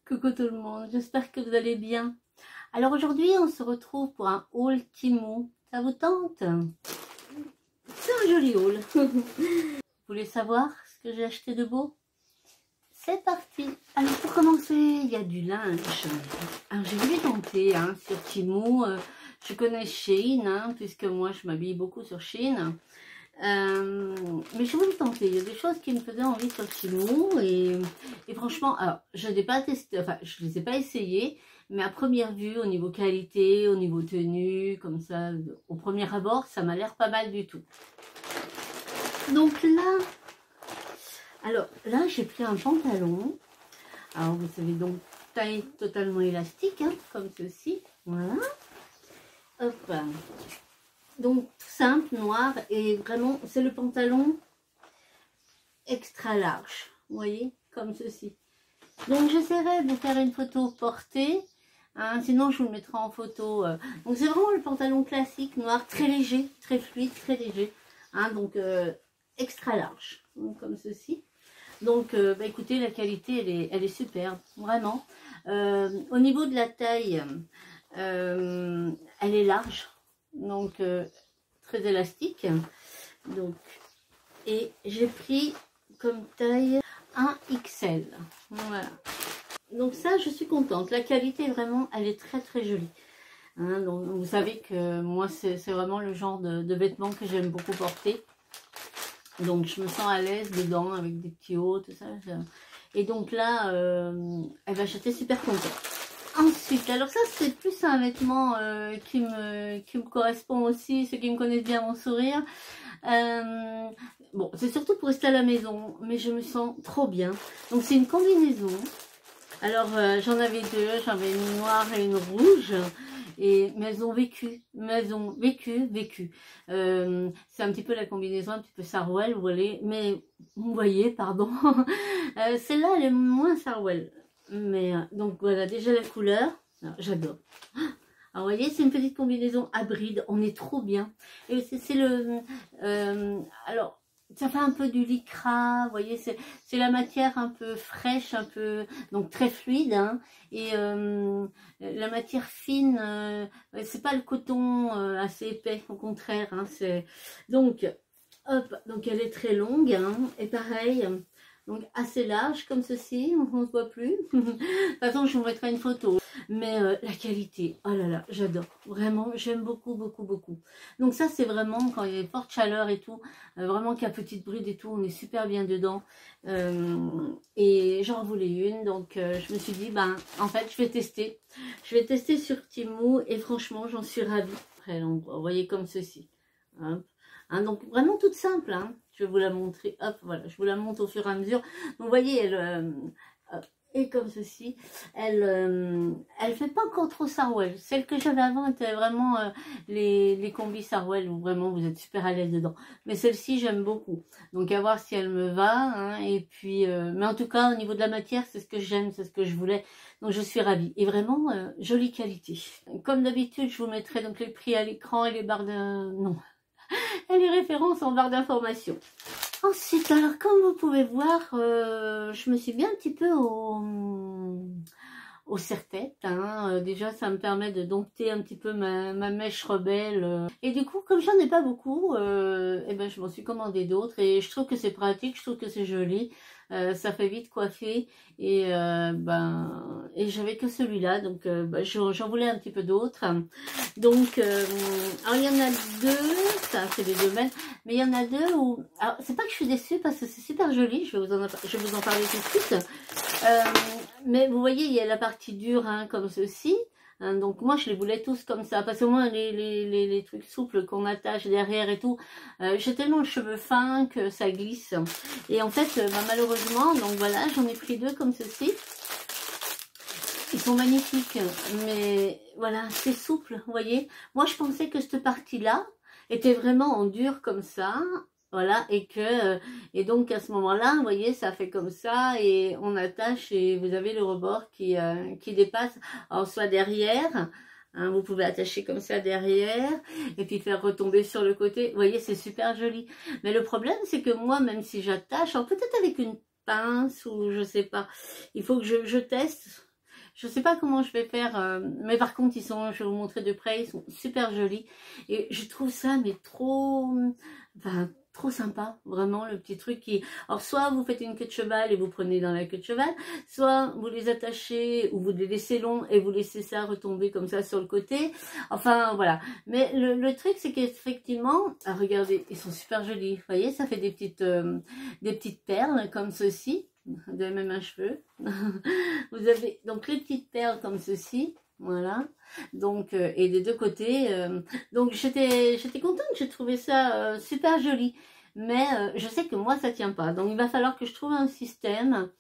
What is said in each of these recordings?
Coucou tout le monde, j'espère que vous allez bien. Alors aujourd'hui, on se retrouve pour un haul Temu. Ça vous tente? C'est un joli haul. Vous voulez savoir ce que j'ai acheté de beau? C'est parti. Alors pour commencer, il y a du linge. Alors j'ai voulu tenter sur Temu. Je connais Shein, puisque moi je m'habille beaucoup sur Shein. Mais je voulais tenter, il y a des choses qui me faisaient envie sur Temu et franchement, alors je n'ai pas testé, enfin je les ai pas essayées, mais à première vue, au niveau qualité, au niveau tenue, comme ça, au premier abord, ça m'a l'air pas mal du tout. Donc là, alors là j'ai pris un pantalon, alors vous savez donc taille totalement élastique, comme ceci, voilà, hop. Donc tout simple, noir, et vraiment c'est le pantalon extra large, vous voyez, comme ceci. Donc j'essaierai de vous faire une photo portée, sinon je vous le mettrai en photo. Donc c'est vraiment le pantalon classique, noir, très léger, très fluide, très léger, donc extra large, donc, comme ceci. Donc écoutez, la qualité elle est superbe, vraiment. Au niveau de la taille, elle est large. Donc très élastique, donc, et j'ai pris comme taille un XL, voilà. Donc ça, je suis contente, la qualité vraiment, elle est très jolie, donc vous savez que moi c'est vraiment le genre de vêtements que j'aime beaucoup porter, donc je me sens à l'aise dedans avec des petits hauts, tout ça, et donc là elle va j'étais super contente. Ensuite, alors ça c'est plus un vêtement qui me correspond aussi, ceux qui me connaissent bien vont sourire. Bon, c'est surtout pour rester à la maison, mais je me sens trop bien. Donc c'est une combinaison. Alors j'en avais deux, j'en avais une noire et une rouge. Mais elles ont vécu, c'est un petit peu la combinaison, un petit peu sarouel, vous voyez, pardon. Celle-là elle est moins sarouel. Mais donc voilà, déjà la couleur, j'adore. Alors vous voyez, c'est une petite combinaison à bride, on est trop bien. Et c'est le alors ça fait un peu du lycra, vous voyez, c'est la matière un peu fraîche, un peu donc très fluide, et la matière fine, c'est pas le coton assez épais, au contraire, c'est donc hop, donc elle est très longue, et pareil. Donc assez large comme ceci, on ne se voit plus. De toute façon, je vous mettrai une photo. Mais la qualité, oh là là, j'adore. Vraiment, j'aime beaucoup. Donc ça, c'est vraiment quand il y a forte chaleur et tout, vraiment qu'il y a petite bride et tout, on est super bien dedans. Et j'en voulais une, donc je me suis dit, en fait, je vais tester. Je vais tester sur Temu et franchement, j'en suis ravie. Après, vous voyez comme ceci. Donc vraiment toute simple, je vais vous la montrer, hop, voilà, je vous la montre au fur et à mesure. Donc vous voyez, elle est comme ceci, elle fait pas encore trop sarouel. Celle que j'avais avant était vraiment les combis sarouel où vraiment vous êtes super à l'aise dedans. Mais celle-ci j'aime beaucoup. Donc à voir si elle me va, et puis, mais en tout cas au niveau de la matière, c'est ce que j'aime, c'est ce que je voulais. Donc je suis ravie. Et vraiment, jolie qualité. Comme d'habitude, je vous mettrai donc les prix à l'écran et les barres de... Non. Et les références en barre d'information. Ensuite, alors comme vous pouvez voir, je me suis mis un petit peu au serre-tête. Déjà, ça me permet de dompter un petit peu ma mèche rebelle. Et du coup, comme j'en ai pas beaucoup, je m'en suis commandé d'autres. Et je trouve que c'est pratique, je trouve que c'est joli. Ça fait vite coiffer. Et j'avais que celui-là. Donc, j'en voulais un petit peu d'autres. Donc, alors il y en a deux. Ça, c'est des domaines. Mais il y en a deux où... Alors, c'est pas que je suis déçue parce que c'est super joli. Je vais vous en parler tout de suite. Mais vous voyez, il y a la partie dure, comme ceci. Donc moi je les voulais tous comme ça, parce que moi les trucs souples qu'on attache derrière et tout, j'ai tellement le cheveu fin que ça glisse. Et en fait, malheureusement, donc voilà, j'en ai pris deux comme ceci. Ils sont magnifiques, mais voilà, c'est souple, vous voyez. Moi je pensais que cette partie-là était vraiment en dur comme ça. Voilà, et donc à ce moment-là, vous voyez, ça fait comme ça, et on attache, et vous avez le rebord qui dépasse, alors soit derrière, vous pouvez attacher comme ça derrière, et puis faire retomber sur le côté, vous voyez, c'est super joli. Mais le problème, c'est que moi, même si j'attache, alors peut-être avec une pince, ou je sais pas, il faut que je teste, Je sais pas comment je vais faire, mais par contre, je vais vous montrer de près, ils sont super jolis. Et je trouve ça, mais trop, enfin, trop sympa, vraiment, le petit truc qui... Alors, soit vous faites une queue de cheval et vous prenez dans la queue de cheval, soit vous les attachez ou vous les laissez longs et vous laissez ça retomber comme ça sur le côté. Enfin, voilà. Mais le truc, c'est qu'effectivement, ah, regardez, ils sont super jolis. Vous voyez, ça fait des petites perles comme ceci. Vous avez même un cheveu. Vous avez donc les petites perles comme ceci. Voilà. Donc, et des deux côtés. Donc, j'étais contente. J'ai trouvé ça super joli. Mais je sais que moi, ça tient pas. Donc, il va falloir que je trouve un système.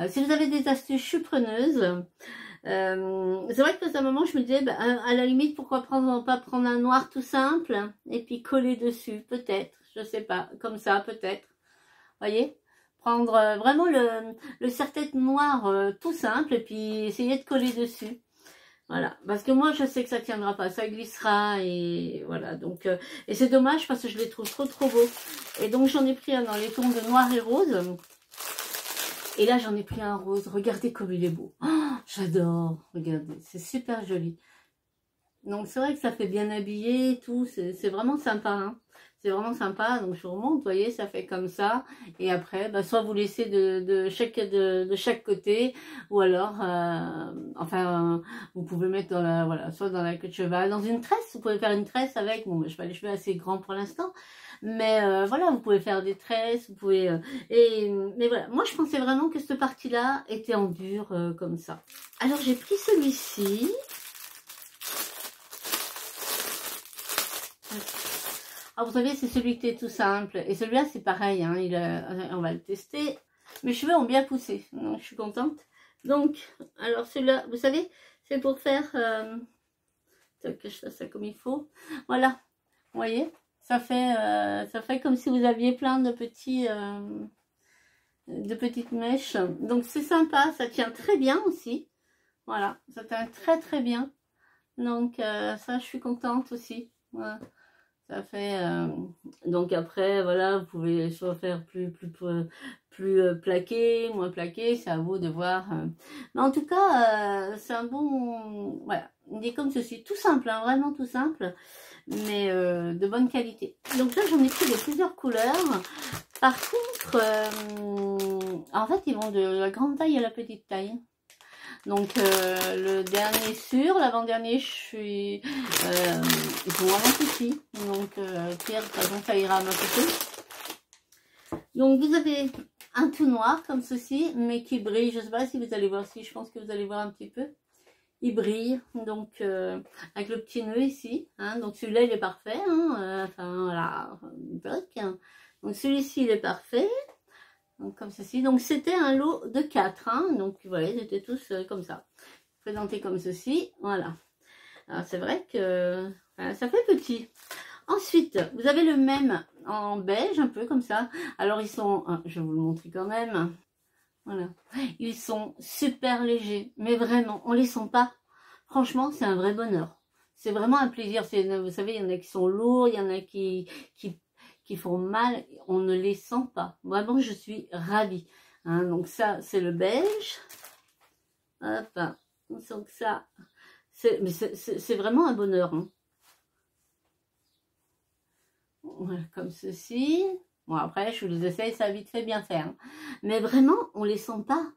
Si vous avez des astuces, je suis preneuse. C'est vrai que à un moment, je me disais, bah, à la limite, pourquoi pas prendre un noir tout simple et puis coller dessus, peut-être. Je sais pas. Comme ça, peut-être. Voyez, prendre vraiment le serre-tête noir tout simple et puis essayer de coller dessus. Voilà, parce que moi je sais que ça tiendra pas, ça glissera et voilà. Donc et c'est dommage parce que je les trouve trop beaux. Et donc j'en ai pris un dans les tons de noir et rose. Et là j'en ai pris un rose. Regardez comme il est beau. Oh, j'adore. Regardez, c'est super joli. Donc c'est vrai que ça fait bien habillé et tout. C'est vraiment sympa. Hein. C'est vraiment sympa, donc je vous remonte, vous voyez, ça fait comme ça. Et après, bah, soit vous laissez de chaque côté, ou alors, enfin, vous pouvez mettre dans la, voilà, soit dans la queue de cheval, dans une tresse. Vous pouvez faire une tresse avec, bon, je n'ai pas les cheveux assez grands pour l'instant, mais voilà, vous pouvez faire des tresses, vous pouvez, mais voilà, moi je pensais vraiment que cette partie-là était en dur comme ça. Alors j'ai pris celui-ci. Ah, vous savez, c'est celui qui est tout simple. Et celui-là, c'est pareil. Hein, on va le tester. Mes cheveux ont bien poussé. Donc, je suis contente. Donc, alors celui-là, vous savez, c'est pour faire... que je fasse ça comme il faut. Voilà. Vous voyez, ça fait comme si vous aviez plein de petites mèches. Donc, c'est sympa. Ça tient très bien aussi. Voilà. Ça tient très bien. Donc, ça, je suis contente aussi. Voilà. Ça fait donc après voilà, vous pouvez soit faire plus plaqué, moins plaqué, c'est à vous de voir. Mais en tout cas, c'est un bon, voilà, il est comme ceci, tout simple, hein, vraiment tout simple, mais de bonne qualité. Donc là, j'en ai pris de plusieurs couleurs. Par contre, en fait, ils vont de la grande taille à la petite taille. Donc le dernier sûr, l'avant-dernier, ils sont vraiment petits. Donc Pierre, de toute façon, ça ira à ma côté. Donc vous avez un tout noir comme ceci, mais qui brille. Je ne sais pas si vous allez voir, si je pense que vous allez voir un petit peu. Il brille, donc avec le petit nœud ici. Hein, donc celui-là, il est parfait. Hein, enfin voilà, bloc. Hein. Donc celui-ci, il est parfait. Donc comme ceci, donc c'était un lot de 4, hein, donc voilà, ils étaient tous comme ça, présentés comme ceci, voilà. Alors c'est vrai que ça fait petit. Ensuite, vous avez le même en beige, un peu comme ça. Alors ils sont, je vais vous le montrer quand même, voilà. Ils sont super légers, mais vraiment, on les sent pas. Franchement, c'est un vrai bonheur. C'est vraiment un plaisir. Vous savez, il y en a qui sont lourds, il y en a qui font mal, on ne les sent pas. Vraiment, je suis ravie. Hein, donc ça, c'est le beige. Hop, on sent que ça, c'est vraiment un bonheur. Hein. Voilà, comme ceci. Bon, après, je vous les essaye, ça a vite fait bien faire. Hein. Mais vraiment, on les sent pas.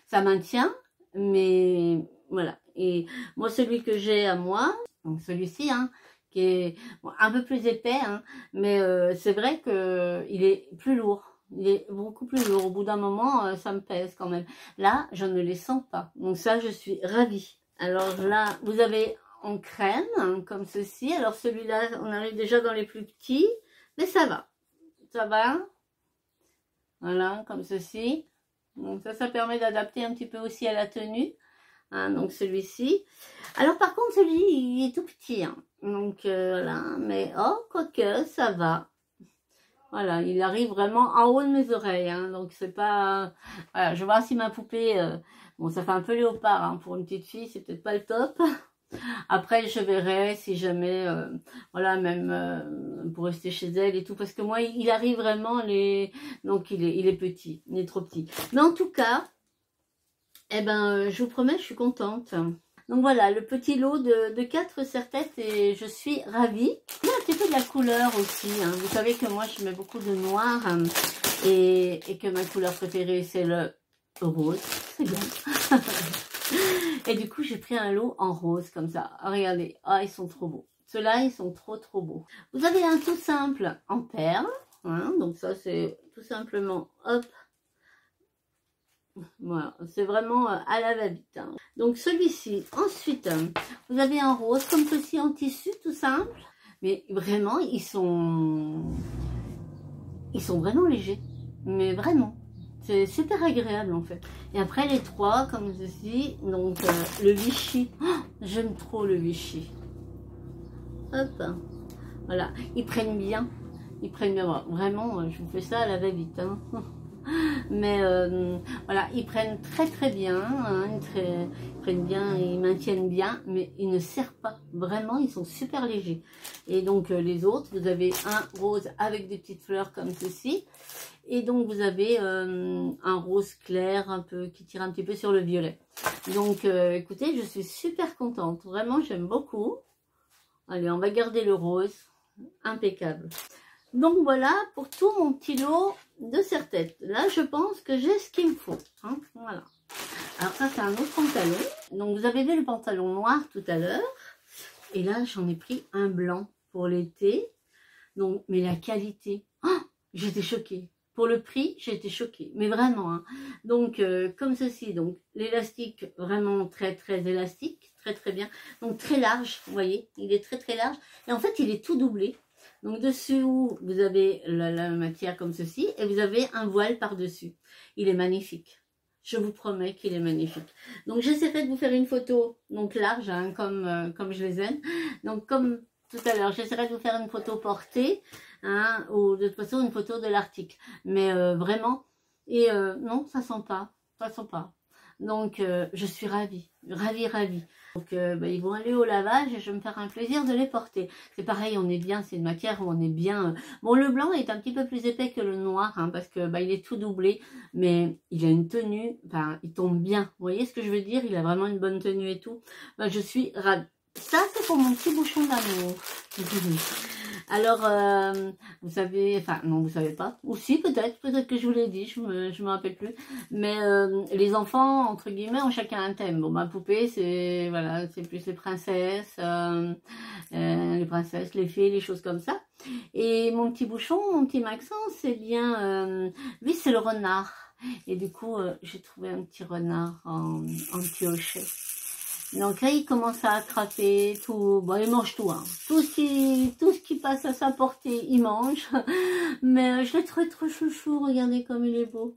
Ça maintient, mais voilà. Et moi, celui que j'ai à moi, donc celui-ci, hein, qui est un peu plus épais, hein, mais c'est vrai que il est plus lourd. Il est beaucoup plus lourd. Au bout d'un moment, ça me pèse quand même. Là, je ne les sens pas. Donc ça, je suis ravie. Alors là, vous avez en crème, hein, comme ceci. Alors celui-là, on arrive déjà dans les plus petits, mais ça va. Ça va. Voilà, comme ceci. Donc ça permet d'adapter un petit peu aussi à la tenue. Hein, donc celui-ci. Alors par contre, celui il est tout petit. Hein. Donc voilà, mais oh, quoique, ça va. Voilà, il arrive vraiment en haut de mes oreilles. Hein, donc c'est pas... Voilà, je vais voir si ma poupée... bon, ça fait un peu léopard. Hein, pour une petite fille, c'est peut-être pas le top. Après, je verrai si jamais... voilà, même pour rester chez elle et tout. Parce que moi, il arrive vraiment... Donc il est petit. Il est trop petit. Mais en tout cas... Eh ben, je vous promets, je suis contente. Donc voilà, le petit lot de 4 serre-têtes et je suis ravie. Il y a un petit peu de la couleur aussi. Hein. Vous savez que moi, je mets beaucoup de noir et que ma couleur préférée, c'est le rose. C'est bien. Et du coup, j'ai pris un lot en rose comme ça. Regardez, ah, ils sont trop beaux. Ceux-là, ils sont trop beaux. Vous avez un tout simple en perles. Hein, donc ça, c'est tout simplement, hop. Voilà, c'est vraiment à la va-vite. Hein. Donc celui-ci. Ensuite, vous avez un rose comme ceci en tissu, tout simple. Mais vraiment, ils sont vraiment légers. Mais vraiment. C'est super agréable en fait. Et après les 3 comme ceci. Donc le Vichy. Oh, j'aime trop le Vichy. Hop. Voilà. Ils prennent bien. Ils prennent bien. Vraiment, je vous fais ça à la va-vite. Hein. Mais voilà, ils prennent très bien, hein, ils prennent bien, ils maintiennent bien, mais ils ne serrent pas, vraiment, ils sont super légers. Et donc les autres, vous avez un rose avec des petites fleurs comme ceci, et donc vous avez un rose clair, un peu qui tire un petit peu sur le violet. Donc écoutez, je suis super contente, vraiment j'aime beaucoup. Allez, on va garder le rose, impeccable. Donc voilà pour tout mon petit lot de serre-têtes. Là, je pense que j'ai ce qu'il me faut. Hein, voilà. Alors ça, c'est un autre pantalon. Donc vous avez vu le pantalon noir tout à l'heure. Et là, j'en ai pris un blanc pour l'été. Donc, mais la qualité, oh, j'étais choquée. Pour le prix, j'ai été choquée. Mais vraiment. Hein. Donc, comme ceci. Donc, l'élastique, vraiment très élastique. Très bien. Donc, très large. Vous voyez, il est très large. Et en fait, il est tout doublé. Donc dessous, vous avez la matière comme ceci et vous avez un voile par-dessus. Il est magnifique. Je vous promets qu'il est magnifique. Donc j'essaierai de vous faire une photo donc large, hein, comme je les aime. Donc comme tout à l'heure, j'essaierai de vous faire une photo portée, hein, ou de toute façon une photo de l'article. Mais vraiment, et non, ça sent pas. Donc je suis ravie. Donc ils vont aller au lavage et je vais me faire un plaisir de les porter. C'est pareil, on est bien, c'est une matière où on est bien. Bon, le blanc est un petit peu plus épais que le noir, hein, parce que il est tout doublé, mais il a une tenue, enfin, il tombe bien. Vous voyez ce que je veux dire? Il a vraiment une bonne tenue et tout. Je suis ravie. Ça, c'est pour mon petit bouchon d'amour. Alors, vous savez, enfin, non, vous savez pas. Ou si, peut-être que je vous l'ai dit, je me rappelle plus. Mais les enfants, entre guillemets, ont chacun un thème. Bon, ma poupée, c'est, voilà, c'est plus les princesses, les fées, les choses comme ça. Et mon petit bouchon, mon petit Maxence, c'est bien, lui, c'est le renard. Et du coup, j'ai trouvé un petit renard en pioche. Donc là, il commence à attraper tout. Bon, il mange tout, hein. Tout ce qui passe à sa portée, il mange. Mais je l'ai trouvé trop chouchou. Regardez comme il est beau.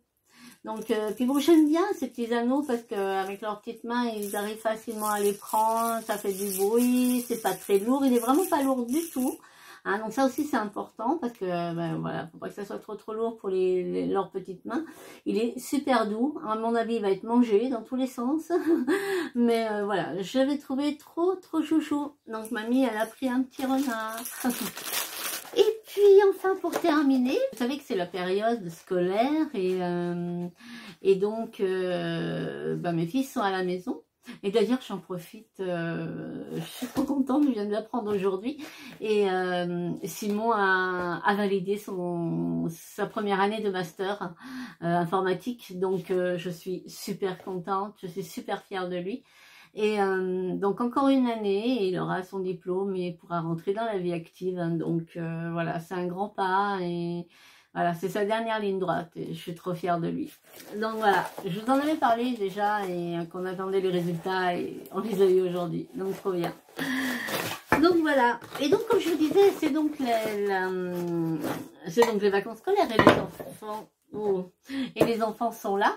Donc, puis bon, j'aime bien ces petits anneaux parce qu'avec leurs petites mains, ils arrivent facilement à les prendre. Ça fait du bruit. C'est pas très lourd. Il est vraiment pas lourd du tout. Hein, donc ça aussi c'est important parce que voilà, faut pas que ça soit trop lourd pour leurs petites mains. Il est super doux, à mon avis il va être mangé dans tous les sens. Mais voilà, je l'avais trouvé trop chouchou. Donc mamie elle a pris un petit renard. Et puis enfin pour terminer, vous savez que c'est la période scolaire et donc mes fils sont à la maison. Et d'ailleurs, j'en profite, je suis trop contente, je viens de l'apprendre aujourd'hui. Et Simon a validé sa première année de master informatique. Donc, je suis super contente, je suis super fière de lui. Et donc, encore une année, il aura son diplôme et il pourra rentrer dans la vie active. Hein. Donc, voilà, c'est un grand pas et... Voilà, c'est sa dernière ligne droite et je suis trop fière de lui. Donc voilà, je vous en avais parlé déjà et qu'on attendait les résultats et on les a eu aujourd'hui. Donc trop bien. Donc voilà. Et donc comme je vous disais, c'est donc les vacances scolaires et les enfants sont là.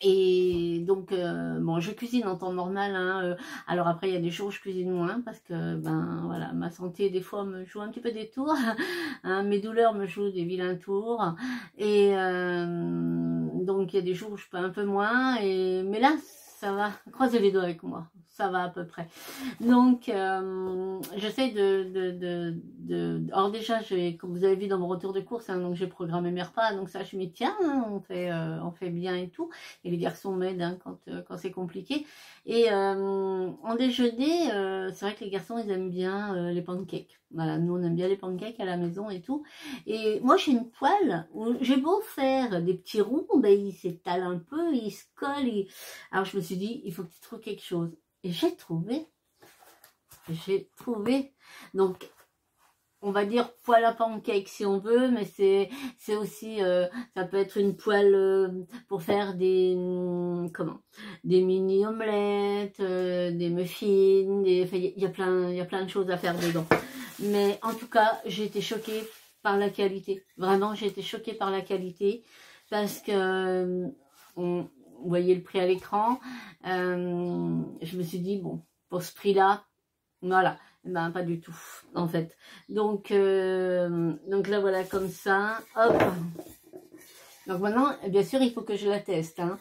Et donc, bon, je cuisine en temps normal. Hein, alors après, il y a des jours où je cuisine moins parce que, voilà, ma santé, des fois, me joue un petit peu des tours. Hein, mes douleurs me jouent des vilains tours. Et donc, il y a des jours où je peux un peu moins. Mais là, ça va. Croisez les doigts avec moi, ça va à peu près. Donc, j'essaie alors déjà, comme vous avez vu dans mon retour de course, hein, donc j'ai programmé mes repas, donc ça je m'y tiens, hein, on fait bien et tout. Et les garçons m'aident hein, quand c'est compliqué. Et en déjeuner, c'est vrai que les garçons, ils aiment bien les pancakes. Voilà, nous on aime bien les pancakes à la maison et tout. Et moi j'ai une poêle où j'ai beau faire des petits ronds, ben ils s'étalent un peu, ils se collent. Alors je me suis dit, il faut que tu trouves quelque chose. Et j'ai trouvé. Donc on va dire poêle à pancake si on veut, mais c'est aussi ça peut être une poêle pour faire des des mini omelettes, des muffins, enfin, il y a plein de choses à faire dedans. Mais en tout cas, j'ai été choquée par la qualité. Vraiment, j'ai été choquée par la qualité parce que vous voyez le prix à l'écran. Je me suis dit bon, pour ce prix-là, voilà. Ben pas du tout en fait. Donc là voilà comme ça. Hop. Donc maintenant, bien sûr, il faut que je la teste. Hein.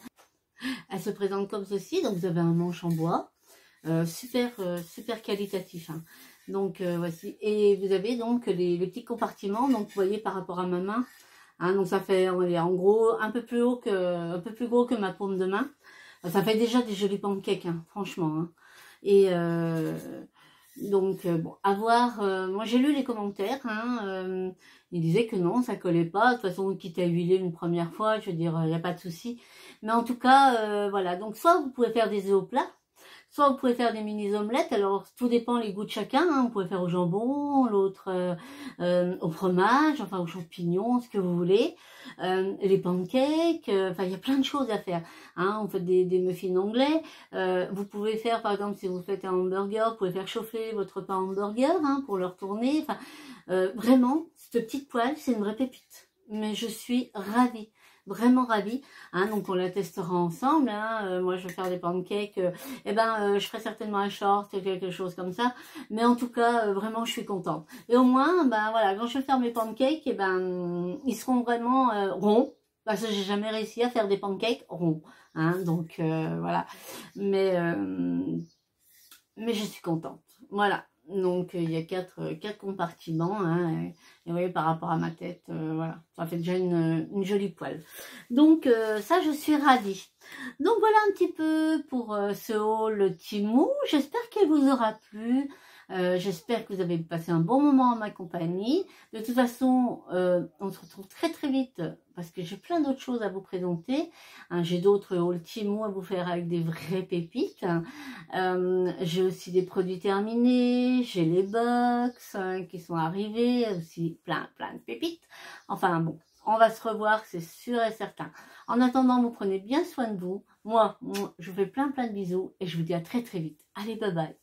Elle se présente comme ceci. Donc vous avez un manche en bois, super qualitatif. Hein. Donc voici. Et vous avez donc les petits compartiments. Donc vous voyez par rapport à ma main. Hein, donc ça fait en gros un peu plus gros que ma paume de main. Ça fait déjà des jolis pancakes, hein, franchement. Hein. Et donc, bon, à voir. Moi, j'ai lu les commentaires. Hein, ils disaient que non, ça collait pas. De toute façon, quitte à huiler une première fois, je veux dire, il n'y a pas de souci. Mais en tout cas, voilà. Donc, soit vous pouvez faire des œufs au plat, soit vous pouvez faire des mini omelettes. Alors, tout dépend les goûts de chacun. Hein. Vous pouvez faire au jambon, l'autre au fromage, enfin aux champignons, ce que vous voulez. Les pancakes, enfin, il y a plein de choses à faire. Hein. Vous faites des muffins anglais. Vous pouvez faire, par exemple, si vous faites un hamburger, vous pouvez faire chauffer votre pain hamburger hein, pour le retourner. Enfin, vraiment, cette petite poêle, c'est une vraie pépite. Mais je suis ravie. Vraiment ravie, hein, donc on la testera ensemble. Hein. Moi, je vais faire des pancakes. Je ferai certainement un short, quelque chose comme ça. Mais en tout cas, vraiment, je suis contente. Et au moins, ben voilà, quand je vais faire mes pancakes, ils seront vraiment ronds. Parce que j'ai jamais réussi à faire des pancakes ronds. Hein, donc voilà. Mais je suis contente. Voilà. Donc il y a quatre compartiments. Hein, et vous voyez par rapport à ma tête, voilà, ça fait déjà une jolie poêle. Donc ça, je suis ravie. Donc voilà un petit peu pour ce haul Temu. J'espère qu'elle vous aura plu. J'espère que vous avez passé un bon moment en ma compagnie. De toute façon, on se retrouve très vite parce que j'ai plein d'autres choses à vous présenter. Hein, j'ai d'autres haul Temu à vous faire avec des vraies pépites. J'ai aussi des produits terminés. J'ai les box qui sont arrivés. Aussi plein de pépites. Enfin bon, on va se revoir, c'est sûr et certain. En attendant, vous prenez bien soin de vous. Moi, je vous fais plein de bisous et je vous dis à très vite. Allez, bye bye.